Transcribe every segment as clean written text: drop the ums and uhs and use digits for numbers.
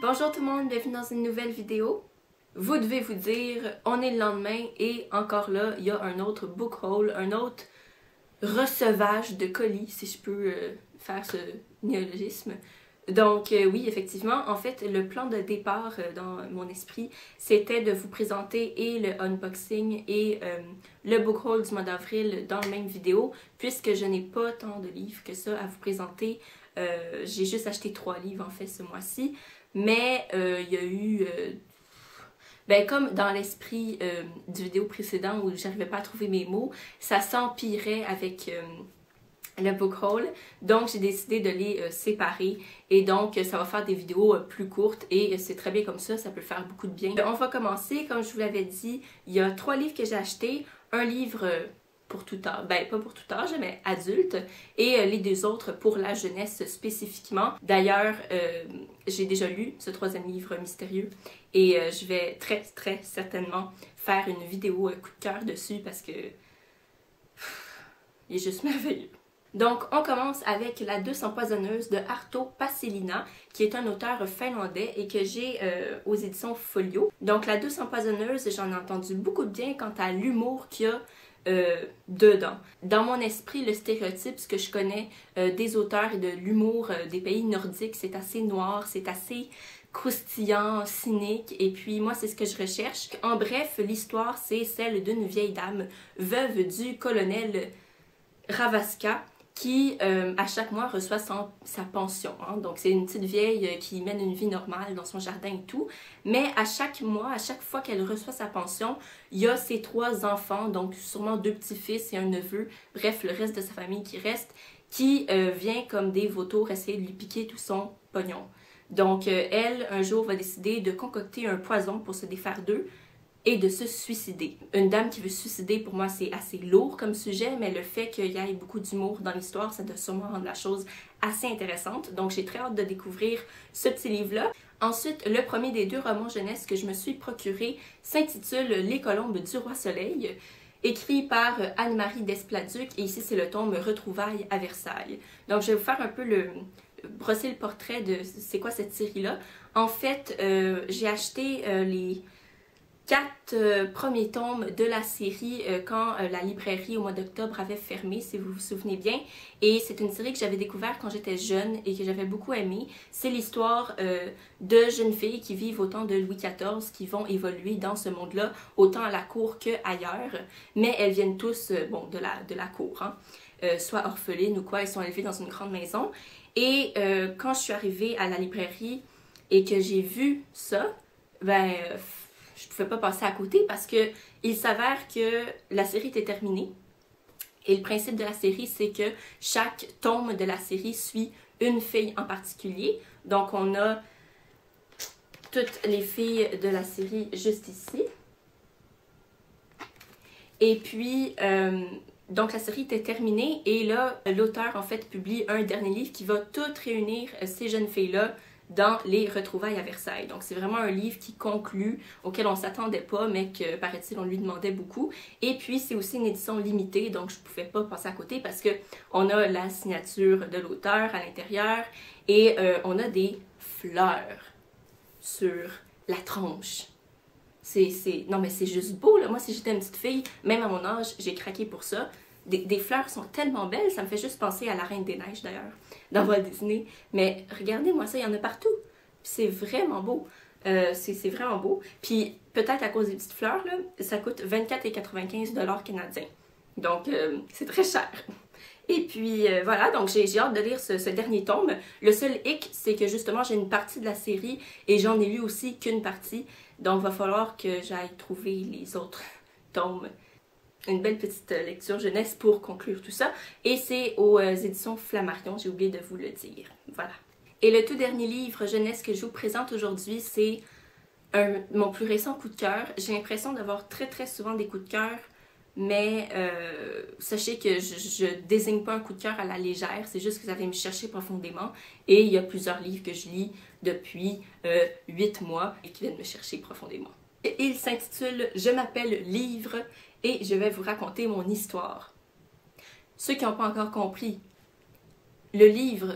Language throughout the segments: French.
Bonjour tout le monde, bienvenue dans une nouvelle vidéo. Vous devez vous dire, on est le lendemain et encore là, il y a un autre book haul, un autre recevage de colis, si je peux faire ce néologisme. Donc oui, effectivement, en fait, le plan de départ dans mon esprit, c'était de vous présenter et le unboxing et le book haul du mois d'avril dans la même vidéo, puisque je n'ai pas tant de livres que ça à vous présenter. J'ai juste acheté 3 livres en fait ce mois-ci, mais il y a eu... ben, comme dans l'esprit du vidéo précédent où j'arrivais pas à trouver mes mots, ça s'empirait avec le book haul, donc j'ai décidé de les séparer et donc ça va faire des vidéos plus courtes et c'est très bien comme ça peut faire beaucoup de bien. On va commencer, comme je vous l'avais dit, il y a 3 livres que j'ai achetés, un livre pour tout âge, ben pas pour tout âge, mais adulte, et les 2 autres pour la jeunesse spécifiquement. D'ailleurs, j'ai déjà lu ce 3e livre mystérieux et je vais très certainement faire une vidéo coup de cœur dessus parce que il est juste merveilleux. Donc, on commence avec La Douce Empoisonneuse de Arto Passelina, qui est un auteur finlandais et que j'ai aux éditions Folio. Donc, La Douce Empoisonneuse, j'en ai entendu beaucoup de bien quant à l'humour qu'il y a dedans. Dans mon esprit, le stéréotype, ce que je connais des auteurs et de l'humour des pays nordiques, c'est assez noir, c'est assez croustillant, cynique, et puis moi c'est ce que je recherche. En bref, l'histoire c'est celle d'une vieille dame, veuve du colonel Ravaska, qui à chaque mois reçoit sa pension. Hein. Donc c'est une petite vieille qui mène une vie normale dans son jardin et tout. Mais à chaque mois, à chaque fois qu'elle reçoit sa pension, il y a ses 3 enfants, donc sûrement 2 petits-fils et un neveu, bref le reste de sa famille qui reste, qui vient comme des vautours essayer de lui piquer tout son pognon. Donc elle, un jour, va décider de concocter un poison pour se défaire d'eux et de se suicider. Une dame qui veut se suicider, pour moi, c'est assez lourd comme sujet, mais le fait qu'il y ait beaucoup d'humour dans l'histoire, ça doit sûrement rendre la chose assez intéressante. Donc, j'ai très hâte de découvrir ce petit livre-là. Ensuite, le premier des 2 romans jeunesse que je me suis procuré s'intitule Les Colombes du Roi Soleil, écrit par Anne-Marie Despladuc, et ici, c'est le tome Retrouvailles à Versailles. Donc, je vais vous faire un peu brosser le portrait de c'est quoi cette série-là. En fait, j'ai acheté les 4 premiers tomes de la série quand la librairie au mois d'octobre avait fermé, si vous vous souvenez bien. Et c'est une série que j'avais découverte quand j'étais jeune et que j'avais beaucoup aimée. C'est l'histoire de jeunes filles qui vivent au temps de Louis XIV, qui vont évoluer dans ce monde-là, autant à la cour qu'ailleurs. Mais elles viennent tous bon, de la cour, hein. Soit orphelines ou quoi, elles sont élevées dans une grande maison. Et quand je suis arrivée à la librairie et que j'ai vu ça, ben... je pouvais pas passer à côté parce que il s'avère que la série était terminée. Et le principe de la série, c'est que chaque tome de la série suit une fille en particulier. Donc, on a toutes les filles de la série juste ici. Et puis, donc la série était terminée et là, l'auteur, en fait, publie un dernier livre qui va tout réunir ces jeunes filles-là dans les retrouvailles à Versailles. Donc c'est vraiment un livre qui conclut, auquel on s'attendait pas, mais que, paraît-il, on lui demandait beaucoup. Et puis c'est aussi une édition limitée, donc je pouvais pas passer à côté parce que on a la signature de l'auteur à l'intérieur et on a des fleurs sur la tranche. Non mais c'est juste beau, là. Moi si j'étais une petite fille, même à mon âge, j'ai craqué pour ça. Des fleurs sont tellement belles, ça me fait juste penser à la Reine des Neiges d'ailleurs, dans Walt Disney. Mais regardez-moi ça, il y en a partout. C'est vraiment beau. C'est vraiment beau. Puis peut-être à cause des petites fleurs, là, ça coûte 24,95 $ canadiens. Donc c'est très cher. Et puis voilà, donc j'ai hâte de lire ce dernier tome. Le seul hic, c'est que justement j'ai une partie de la série et j'en ai lu aussi qu'une partie. Donc il va falloir que j'aille trouver les autres tomes. Une belle petite lecture jeunesse pour conclure tout ça. Et c'est aux éditions Flammarion, j'ai oublié de vous le dire. Voilà. Et le tout dernier livre jeunesse que je vous présente aujourd'hui, c'est mon plus récent coup de cœur. J'ai l'impression d'avoir très souvent des coups de cœur, mais sachez que je désigne pas un coup de cœur à la légère, c'est juste que ça vient me chercher profondément. Et il y a plusieurs livres que je lis depuis 8 mois et qui viennent me chercher profondément. Il s'intitule « Je m'appelle Livre » et je vais vous raconter mon histoire. Ceux qui n'ont pas encore compris, le livre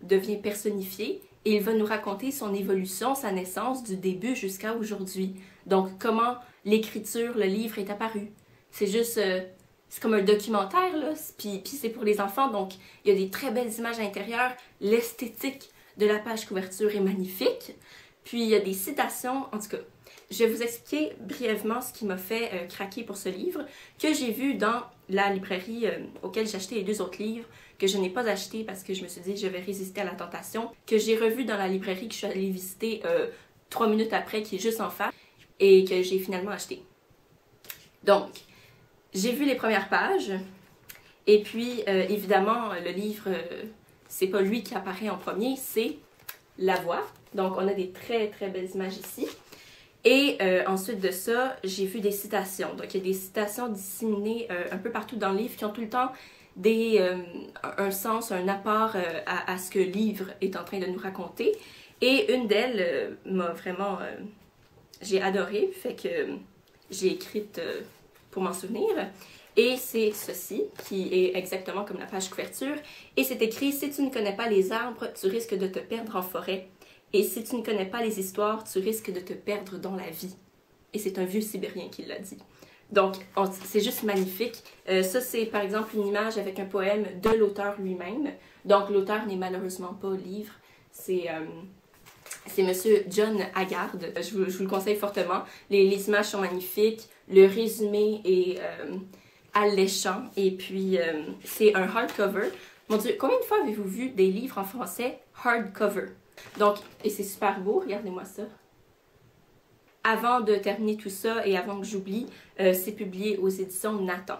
devient personnifié et il va nous raconter son évolution, sa naissance du début jusqu'à aujourd'hui. Donc comment l'écriture, le livre est apparu. C'est juste, c'est comme un documentaire, là, puis c'est pour les enfants, donc il y a des très belles images à l'intérieur, l'esthétique de la page couverture est magnifique, puis il y a des citations, en tout cas. Je vais vous expliquer brièvement ce qui m'a fait craquer pour ce livre, que j'ai vu dans la librairie auquel j'ai acheté les 2 autres livres, que je n'ai pas acheté parce que je me suis dit que je vais résister à la tentation, que j'ai revu dans la librairie que je suis allée visiter 3 minutes après, qui est juste en face, et que j'ai finalement acheté. Donc, j'ai vu les premières pages, et puis évidemment, le livre, c'est pas lui qui apparaît en premier, c'est la voix. Donc, on a des très très belles images ici. Et ensuite de ça, j'ai vu des citations. Donc, il y a des citations disséminées un peu partout dans le livre qui ont tout le temps un sens, un apport à ce que le livre est en train de nous raconter. Et une d'elles m'a vraiment... j'ai adoré, fait que j'ai écrite pour m'en souvenir. Et c'est ceci, qui est exactement comme la page couverture. Et c'est écrit « Si tu ne connais pas les arbres, tu risques de te perdre en forêt. Et si tu ne connais pas les histoires, tu risques de te perdre dans la vie. » Et c'est un vieux Sibérien qui l'a dit. Donc, c'est juste magnifique. Ça, c'est par exemple une image avec un poème de l'auteur lui-même. Donc, l'auteur n'est malheureusement pas au livre. C'est Monsieur John Haggard. Je vous le conseille fortement. Les images sont magnifiques. Le résumé est alléchant. Et puis, c'est un hardcover. Mon Dieu, combien de fois avez-vous vu des livres en français hardcover? Donc, et c'est super beau, regardez-moi ça. Avant de terminer tout ça et avant que j'oublie, c'est publié aux éditions Nathan.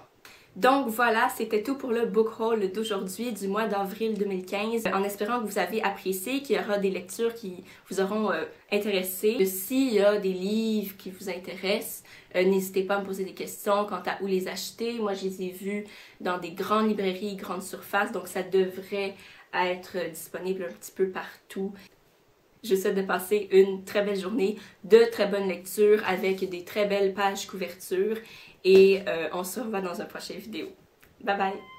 Donc voilà, c'était tout pour le book haul d'aujourd'hui, du mois d'avril 2015. En espérant que vous avez apprécié, qu'il y aura des lectures qui vous auront intéressé. S'il y a des livres qui vous intéressent, n'hésitez pas à me poser des questions quant à où les acheter. Moi, je les ai vus dans des grandes librairies, grandes surfaces, donc ça devrait être disponible un petit peu partout. Je vous souhaite de passer une très belle journée, de très bonnes lectures avec des très belles pages couverture et on se revoit dans une prochaine vidéo. Bye bye!